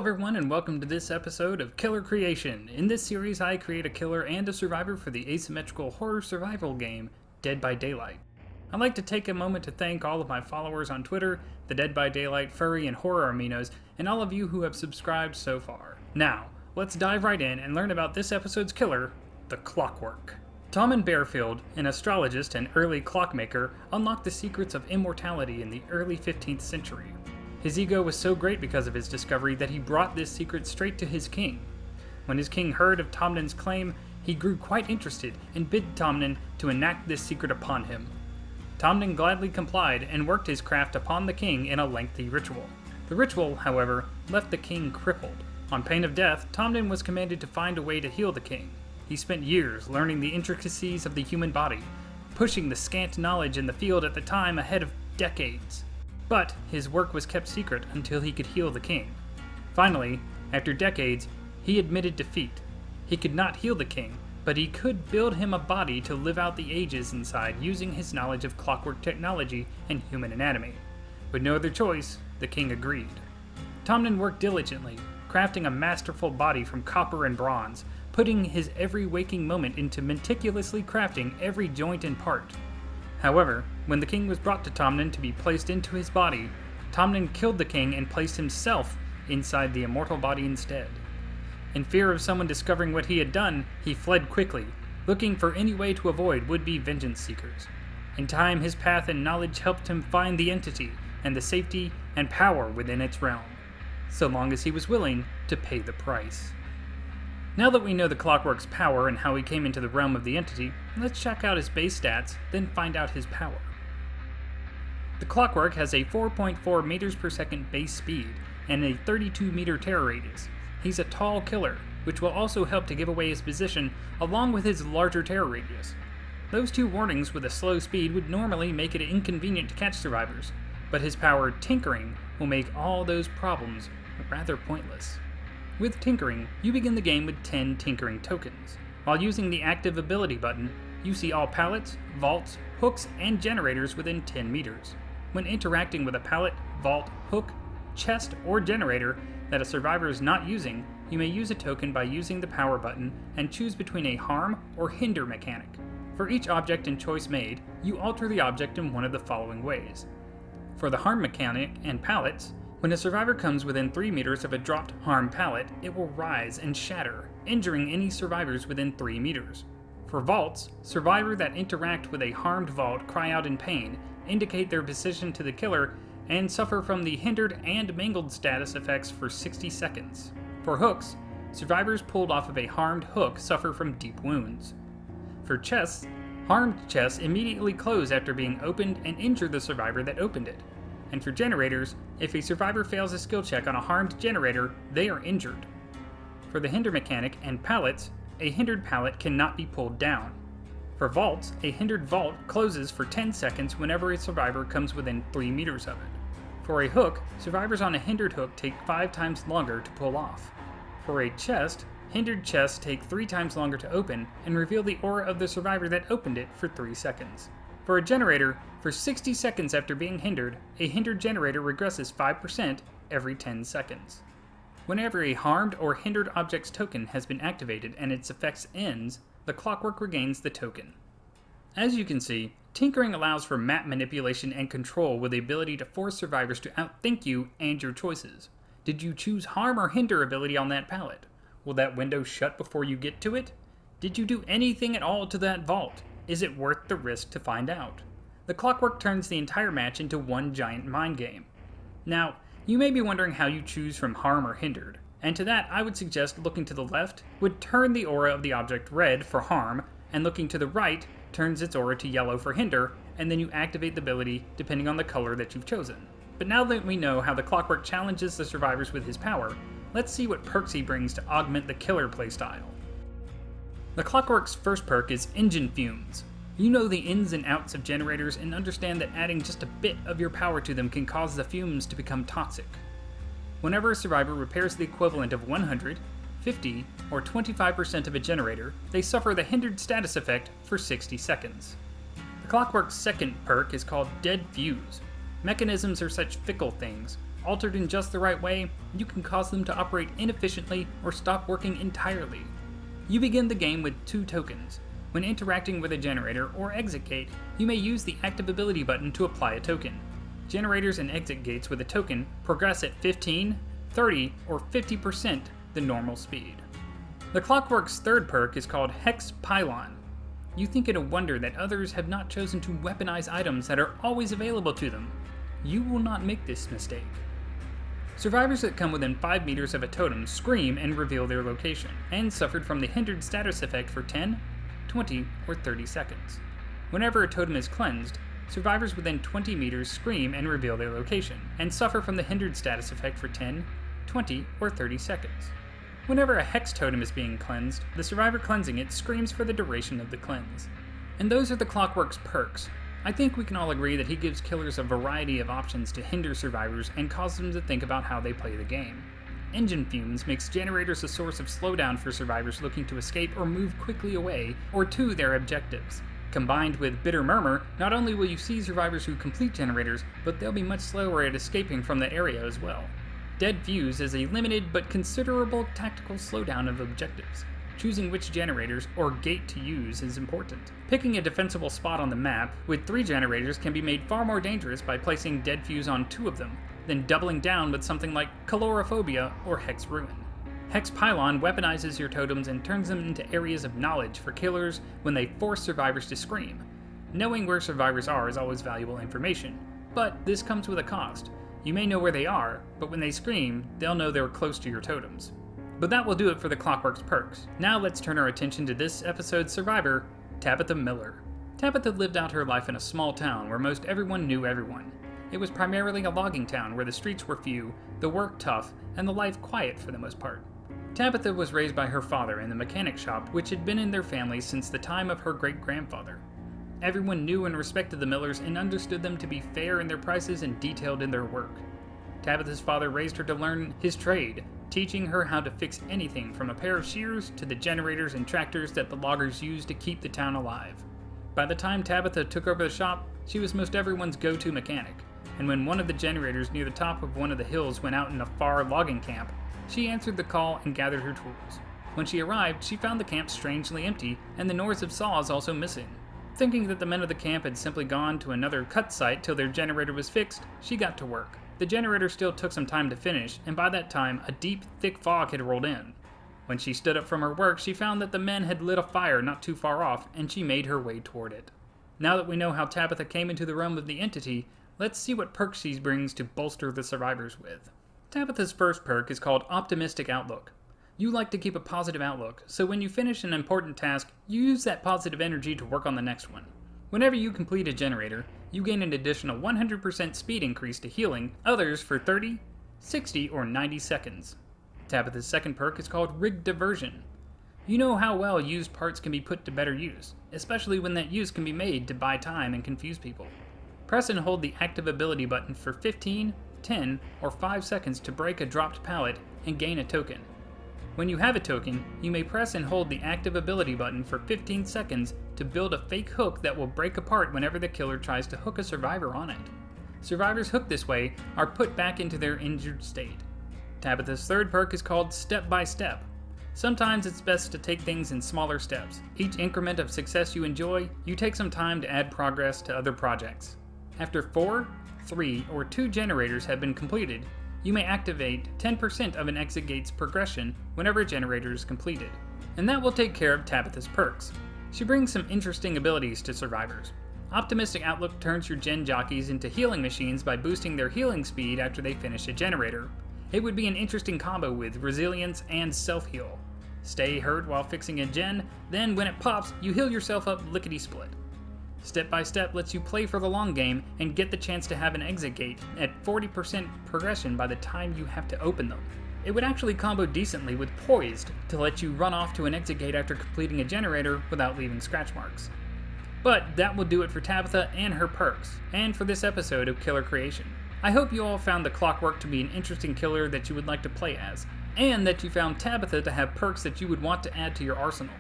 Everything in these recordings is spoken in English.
everyone, and welcome to this episode of Killer Creation. In this series, I create a killer and a survivor for the asymmetrical horror survival game, Dead by Daylight. I'd like to take a moment to thank all of my followers on Twitter, the Dead by Daylight furry and horror aminos, and all of you who have subscribed so far. Now, let's dive right in and learn about this episode's killer, the Clockwork. Tom Bearfield, an astrologist and early clockmaker, unlocked the secrets of immortality in the early 15th century. His ego was so great because of his discovery that he brought this secret straight to his king. When his king heard of Tomnin's claim, he grew quite interested and bid Tomnin to enact this secret upon him. Tomnin gladly complied and worked his craft upon the king in a lengthy ritual. The ritual, however, left the king crippled. On pain of death, Tomnin was commanded to find a way to heal the king. He spent years learning the intricacies of the human body, pushing the scant knowledge in the field at the time ahead of decades. But his work was kept secret until he could heal the king. Finally, after decades, he admitted defeat. He could not heal the king, but he could build him a body to live out the ages inside using his knowledge of clockwork technology and human anatomy. With no other choice, the king agreed. Tomnin worked diligently, crafting a masterful body from copper and bronze, putting his every waking moment into meticulously crafting every joint and part. However, when the king was brought to Tomnin to be placed into his body, Tomnin killed the king and placed himself inside the immortal body instead. In fear of someone discovering what he had done, he fled quickly, looking for any way to avoid would-be vengeance seekers. In time, his path and knowledge helped him find the entity and the safety and power within its realm, so long as he was willing to pay the price. Now that we know the Clockwork's power and how he came into the realm of the entity, let's check out his base stats, then find out his power. The Clockwork has a 4.4 meters per second base speed and a 32 meter terror radius. He's a tall killer, which will also help to give away his position along with his larger terror radius. Those two warnings with a slow speed would normally make it inconvenient to catch survivors, but his power Tinkering will make all those problems rather pointless. With Tinkering, you begin the game with 10 Tinkering tokens. While using the active ability button, you see all pallets, vaults, hooks, and generators within 10 meters. When interacting with a pallet, vault, hook, chest, or generator that a survivor is not using, you may use a token by using the power button and choose between a harm or hinder mechanic. For each object and choice made, you alter the object in one of the following ways. For the harm mechanic and pallets, when a survivor comes within 3 meters of a dropped harm pallet, it will rise and shatter, injuring any survivors within 3 meters. For vaults, survivors that interact with a harmed vault cry out in pain, indicate their position to the killer, and suffer from the hindered and mangled status effects for 60 seconds. For hooks, survivors pulled off of a harmed hook suffer from deep wounds. For chests, harmed chests immediately close after being opened and injure the survivor that opened it. And for generators, if a survivor fails a skill check on a harmed generator, they are injured. For the hinder mechanic and pallets, a hindered pallet cannot be pulled down. For vaults, a hindered vault closes for 10 seconds whenever a survivor comes within 3 meters of it. For a hook, survivors on a hindered hook take 5 times longer to pull off. For a chest, hindered chests take 3 times longer to open and reveal the aura of the survivor that opened it for 3 seconds. For a generator, for 60 seconds after being hindered, a hindered generator regresses 5% every 10 seconds. Whenever a harmed or hindered object's token has been activated and its effects ends, the Clockwork regains the token. As you can see, Tinkering allows for map manipulation and control with the ability to force survivors to outthink you and your choices. Did you choose harm or hinder ability on that pallet? Will that window shut before you get to it? Did you do anything at all to that vault? Is it worth the risk to find out? The Clockwork turns the entire match into one giant mind game. Now, you may be wondering how you choose from harm or hindered, and to that I would suggest looking to the left would turn the aura of the object red for harm, and looking to the right turns its aura to yellow for hinder, and then you activate the ability depending on the color that you've chosen. But now that we know how the Clockwork challenges the survivors with his power, let's see what perks he brings to augment the killer playstyle. The Clockwork's first perk is Engine Fumes. You know the ins and outs of generators and understand that adding just a bit of your power to them can cause the fumes to become toxic. Whenever a survivor repairs the equivalent of 100, 50, or 25% of a generator, they suffer the hindered status effect for 60 seconds. The Clockwork's second perk is called Dead Fuse. Mechanisms are such fickle things. Altered in just the right way, you can cause them to operate inefficiently or stop working entirely. You begin the game with 2 tokens. When interacting with a generator or exit gate, you may use the active ability button to apply a token. Generators and exit gates with a token progress at 15, 30, or 50% the normal speed. The Clockwork's third perk is called Hex Pylon. You think it'll wonder that others have not chosen to weaponize items that are always available to them. You will not make this mistake. Survivors that come within 5 meters of a totem scream and reveal their location, and suffered from the hindered status effect for 10, 20, or 30 seconds. Whenever a totem is cleansed, survivors within 20 meters scream and reveal their location, and suffer from the hindered status effect for 10, 20, or 30 seconds. Whenever a hex totem is being cleansed, the survivor cleansing it screams for the duration of the cleanse. And those are the Clockwork's perks. I think we can all agree that he gives killers a variety of options to hinder survivors and cause them to think about how they play the game. Engine fumes makes generators a source of slowdown for survivors looking to escape or move quickly away or to their objectives. Combined with Bitter Murmur, not only will you see survivors who complete generators, but they'll be much slower at escaping from the area as well. Dead Fuse is a limited but considerable tactical slowdown of objectives. Choosing which generators or gate to use is important. Picking a defensible spot on the map with 3 generators can be made far more dangerous by placing Dead Fuse on 2 of them, then doubling down with something like Calorophobia or Hex Ruin. Hex Pylon weaponizes your totems and turns them into areas of knowledge for killers when they force survivors to scream. Knowing where survivors are is always valuable information, but this comes with a cost. You may know where they are, but when they scream, they'll know they're close to your totems. But that will do it for the Clockwork's perks. Now let's turn our attention to this episode's survivor, Tabitha Miller. Tabitha lived out her life in a small town where most everyone knew everyone. It was primarily a logging town where the streets were few, the work tough, and the life quiet for the most part. Tabitha was raised by her father in the mechanic shop which had been in their family since the time of her great-grandfather. Everyone knew and respected the Millers and understood them to be fair in their prices and detailed in their work. Tabitha's father raised her to learn his trade, teaching her how to fix anything from a pair of shears to the generators and tractors that the loggers used to keep the town alive. By the time Tabitha took over the shop, she was most everyone's go-to mechanic, and when one of the generators near the top of one of the hills went out in a far logging camp, she answered the call and gathered her tools. When she arrived, she found the camp strangely empty and the Norse of saws also missing. Thinking that the men of the camp had simply gone to another cut site till their generator was fixed, she got to work. The generator still took some time to finish, and by that time, a deep, thick fog had rolled in. When she stood up from her work, she found that the men had lit a fire not too far off, and she made her way toward it. Now that we know how Tabitha came into the realm of the entity, let's see what perks she brings to bolster the survivors with. Tabitha's first perk is called Optimistic Outlook. You like to keep a positive outlook, so when you finish an important task, you use that positive energy to work on the next one. Whenever you complete a generator, you gain an additional 100% speed increase to healing others for 30, 60, or 90 seconds. Tabitha's second perk is called Rig Diversion. You know how well used parts can be put to better use, especially when that use can be made to buy time and confuse people. Press and hold the active ability button for 15, 10, or 5 seconds to break a dropped pallet and gain a token. When you have a token, you may press and hold the active ability button for 15 seconds to build a fake hook that will break apart whenever the killer tries to hook a survivor on it. Survivors hooked this way are put back into their injured state. Tabitha's third perk is called Step by Step. Sometimes it's best to take things in smaller steps. Each increment of success you enjoy, you take some time to add progress to other projects. After 4, 3, or 2 generators have been completed, you may activate 10% of an exit gate's progression whenever a generator is completed, and that will take care of Tabitha's perks. She brings some interesting abilities to survivors. Optimistic Outlook turns your gen jockeys into healing machines by boosting their healing speed after they finish a generator. It would be an interesting combo with resilience and self-heal. Stay hurt while fixing a gen, then when it pops, you heal yourself up lickety-split. Step by Step lets you play for the long game and get the chance to have an exit gate at 40% progression by the time you have to open them. It would actually combo decently with Poised to let you run off to an exit gate after completing a generator without leaving scratch marks. But that will do it for Tabitha and her perks, and for this episode of Killer Creation. I hope you all found the Clockwork to be an interesting killer that you would like to play as, and that you found Tabitha to have perks that you would want to add to your arsenal.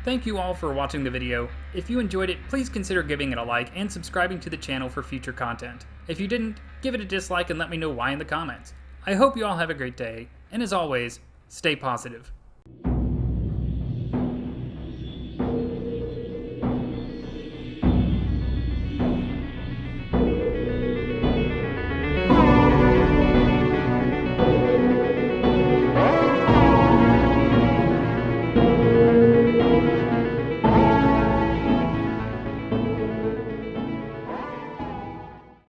Thank you all for watching the video. If you enjoyed it, please consider giving it a like and subscribing to the channel for future content. If you didn't, give it a dislike and let me know why in the comments. I hope you all have a great day, and as always, stay positive.